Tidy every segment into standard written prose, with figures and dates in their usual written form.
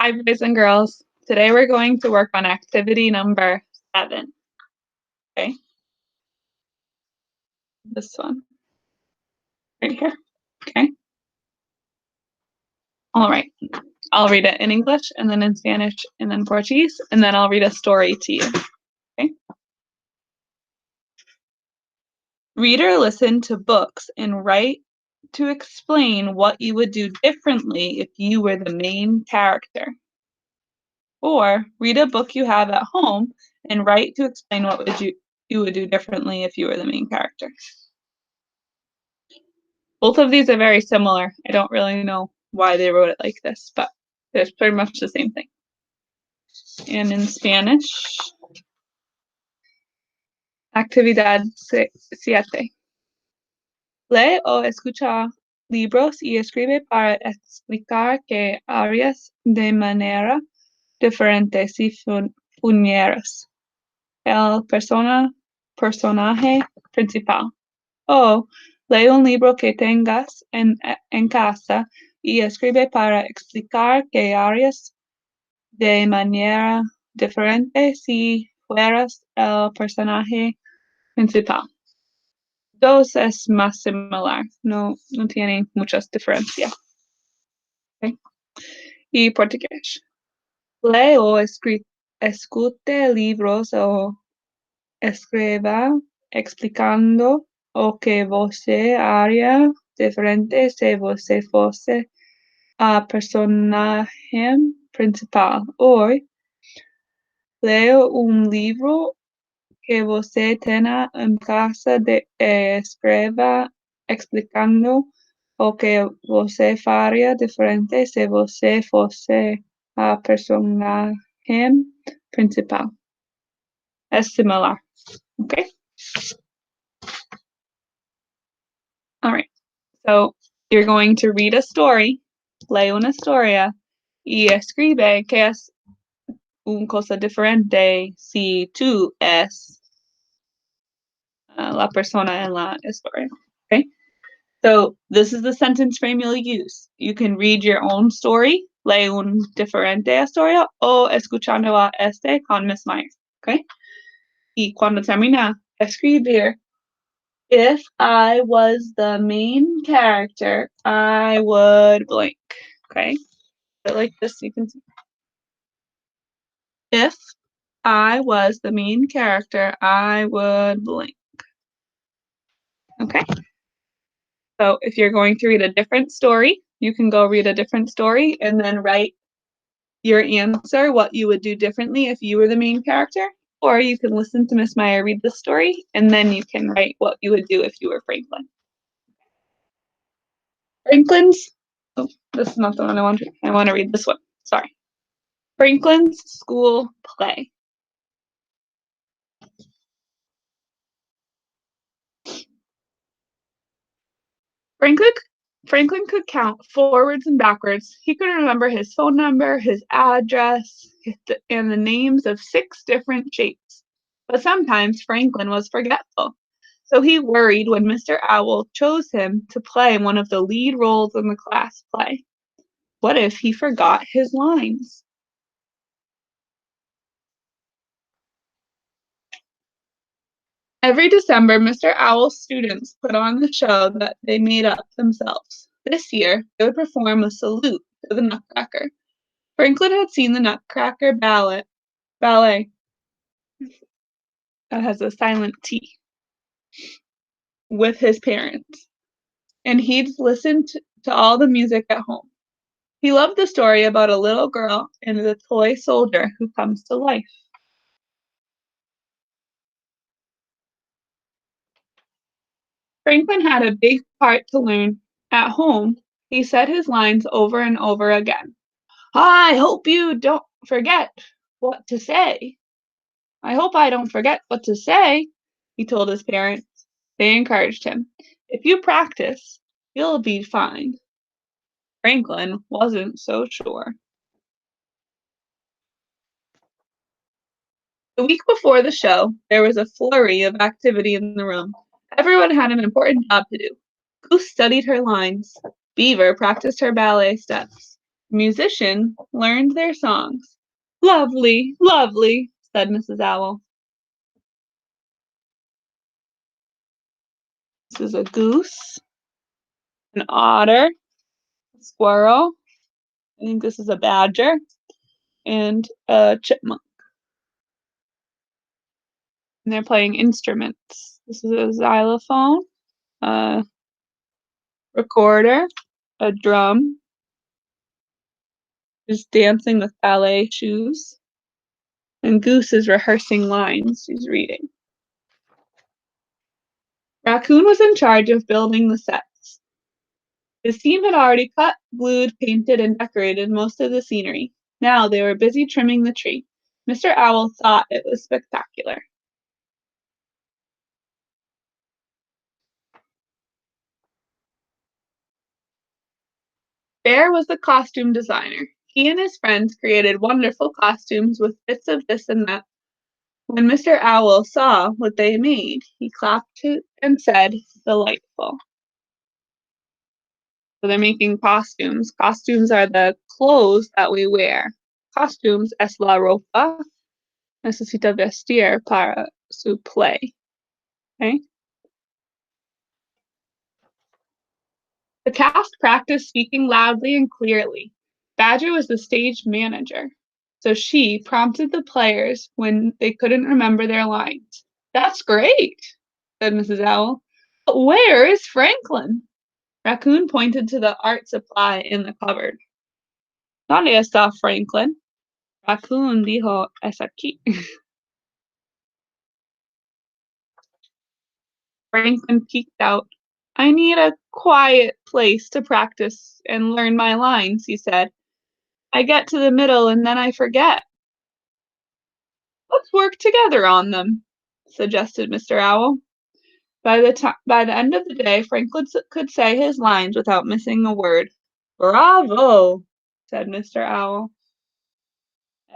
Hi, boys and girls. Today we're going to work on activity number 7. Okay, this one right here. Okay, all right. I'll read it in English and then in Spanish and then Portuguese, and then I'll read a story to you. Okay. Read or listen to books and write to explain what you would do differently if you were the main character. Or read a book you have at home and write to explain what you would do differently if you were the main character. Both of these are very similar. I don't really know why they wrote it like this, but it's pretty much the same thing. And in Spanish, actividad 7. Lee o escucha libros y escribe para explicar qué áreas de manera diferente si funieras el personaje principal. O lee un libro que tengas en casa y escribe para explicar qué áreas de manera diferente si fueras el personaje principal. Dos es más similar, no tiene muchas diferencias. Okay. Y portugués. Lee o escute libros o escriba explicando o que você haría diferente se você fosse a personaje principal. Hoy leo un libro que você tenha em casa escreva explicando o que você faria diferente se você fosse a personaje principal. Es similar. Okay? All right. So you're going to read a story, lee una historia, y escribe que es una cosa diferente si tú es la persona en la historia. Okay? So this is the sentence frame you'll use. You can read your own story, lee un diferente historia, o escuchando a este con Miss Myers. Okay? Y cuando termina escribir, if I was the main character, I would blank. Okay? So like this, you can see. If I was the main character, I would blank. Okay? So if you're going to read a different story, you can go read a different story and then write your answer, what you would do differently if you were the main character. Or you can listen to Miss Meyer read the story, and then you can write what you would do if you were Franklin. Franklin's, oh, this is not the one I want to read. I want to read this one. Sorry. Franklin's school play. Franklin could count forwards and backwards. He could remember his phone number, his address, and the names of 6 different shapes. But sometimes Franklin was forgetful. So he worried when Mr. Owl chose him to play one of the lead roles in the class play. What if he forgot his lines? Every December, Mr. Owl's students put on the show that they made up themselves. This year, they would perform a salute to the Nutcracker. Franklin had seen the Nutcracker ballet that has a silent T with his parents, and he'd listened to all the music at home. He loved the story about a little girl and the toy soldier who comes to life. Franklin had a big part to learn. At home, he said his lines over and over again. I hope you don't forget what to say. I hope I don't forget what to say, he told his parents. They encouraged him. If you practice, you'll be fine. Franklin wasn't so sure. The week before the show, there was a flurry of activity in the room. Everyone had an important job to do. Goose studied her lines. Beaver practiced her ballet steps. The musician learned their songs. Lovely, lovely, said Mrs. Owl. This is a goose, an otter, a squirrel. I think this is a badger, and a chipmunk. And they're playing instruments. This is a xylophone, a recorder, a drum, is dancing with ballet shoes, and Goose is rehearsing lines she's reading. Raccoon was in charge of building the sets. His team had already cut, glued, painted, and decorated most of the scenery. Now they were busy trimming the tree. Mr. Owl thought it was spectacular. Bear was the costume designer. He and his friends created wonderful costumes with bits of this and that. When Mr. Owl saw what they made, he clapped and said, "Delightful." So they're making costumes. Costumes are the clothes that we wear. Costumes es la ropa necesita vestir para su play. Okay? The cast practiced speaking loudly and clearly. Badger was the stage manager, so she prompted the players when they couldn't remember their lines. "That's great," said Mrs. Owl. "But where is Franklin?" Raccoon pointed to the art supply in the cupboard. "¿Dónde está Franklin?" Raccoon dijo, "Es aquí." Franklin peeked out. "I need a quiet place to practice and learn my lines," he said. "I get to the middle and then I forget." "Let's work together on them," suggested Mr. Owl. By the end of the day, Franklin could say his lines without missing a word. "Bravo," said Mr. Owl.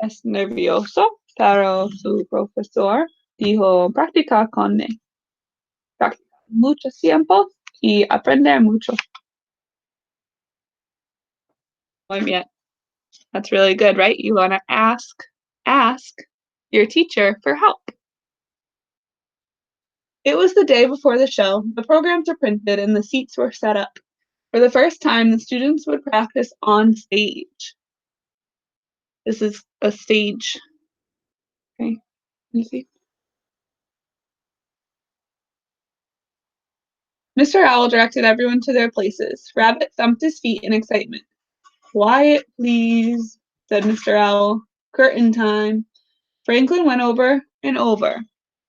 "Es nervioso, pero su profesor dijo practica con me. Practica mucho tiempo y aprender mucho." Muy bien. That's really good, right? You want to ask your teacher for help. It was the day before the show. The programs were printed and the seats were set up. For the first time, the students would practice on stage. This is a stage. Okay, let me see. Mr. Owl directed everyone to their places. Rabbit thumped his feet in excitement. "Quiet, please," said Mr. Owl. "Curtain time." Franklin went over and over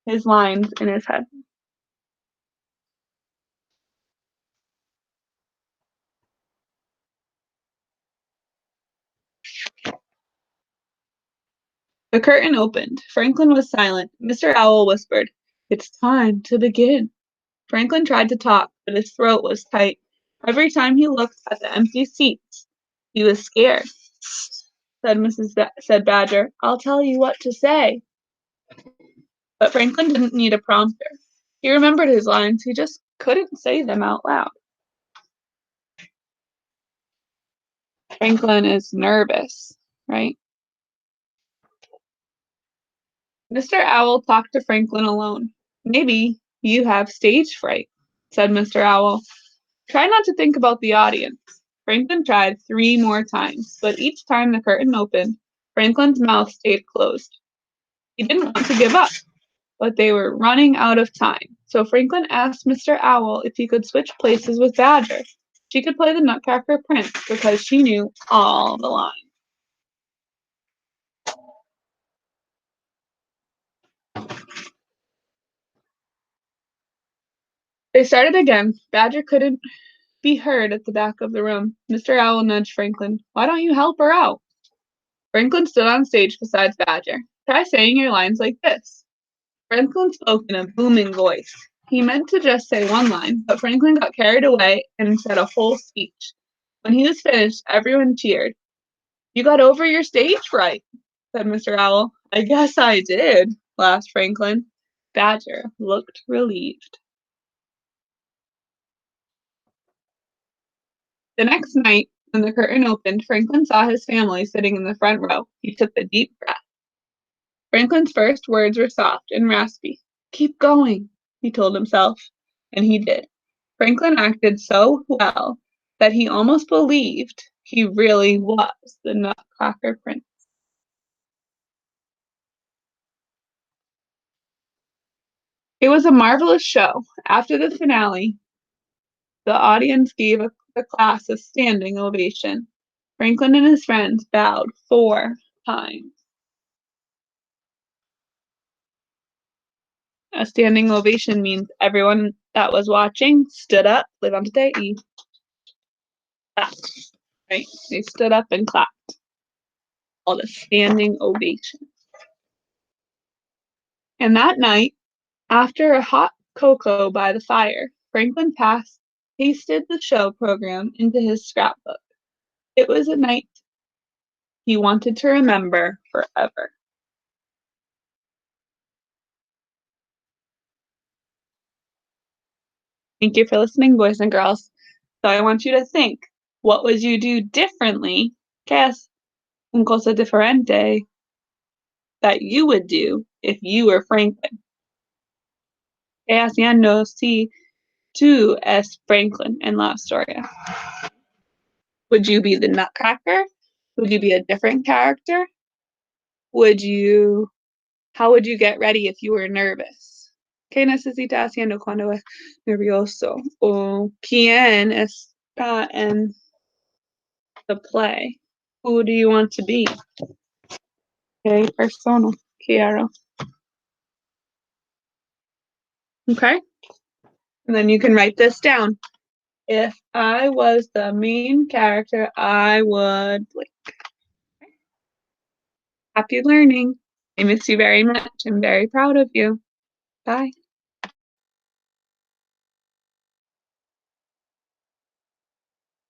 his lines in his head. The curtain opened. Franklin was silent. Mr. Owl whispered, "It's time to begin." Franklin tried to talk, but his throat was tight. Every time he looked at the empty seats, he was scared. Said Badger. "I'll tell you what to say." But Franklin didn't need a prompter. He remembered his lines, he just couldn't say them out loud. Franklin is nervous, right? Mr. Owl talked to Franklin alone. "Maybe you have stage fright," said Mr. Owl. "Try not to think about the audience." Franklin tried 3 more times, but each time the curtain opened, Franklin's mouth stayed closed. He didn't want to give up, but they were running out of time. So Franklin asked Mr. Owl if he could switch places with Badger. She could play the Nutcracker Prince because she knew all the lines. They started again. Badger couldn't be heard at the back of the room. Mr. Owl nudged Franklin. "Why don't you help her out?" Franklin stood on stage beside Badger. "Try saying your lines like this." Franklin spoke in a booming voice. He meant to just say one line, but Franklin got carried away and said a whole speech. When he was finished, everyone cheered. "You got over your stage fright," said Mr. Owl. "I guess I did," laughed Franklin. Badger looked relieved. The next night, When the curtain opened, Franklin saw his family sitting in the front row. He took a deep breath. Franklin's first words were soft and raspy. "Keep going," he told himself, and he did. Franklin acted so well that he almost believed he really was the Nutcracker Prince. It was a marvelous show. After the finale, the audience gave the class a standing ovation. Franklin and his friends bowed 4 times. A standing ovation means everyone that was watching stood up, levante y clapped, right? They stood up and clapped, called a standing ovation. And that night, after a hot cocoa by the fire, Franklin pasted the show program into his scrapbook. It was a night he wanted to remember forever. Thank you for listening, boys and girls. So I want you to think, what would you do differently? ¿Qué es un cosa diferente that you would do if you were Franklin? ¿Qué haciendo si tú es Franklin en la historia? Would you be the Nutcracker? Would you be a different character? How would you get ready if you were nervous? ¿Qué necesita haciendo cuando es nervioso? ¿O quién está en the play? Who do you want to be? ¿Qué persona quiero? Okay? And then you can write this down. If I was the main character, I would like. Happy learning. I miss you very much. I'm very proud of you. Bye.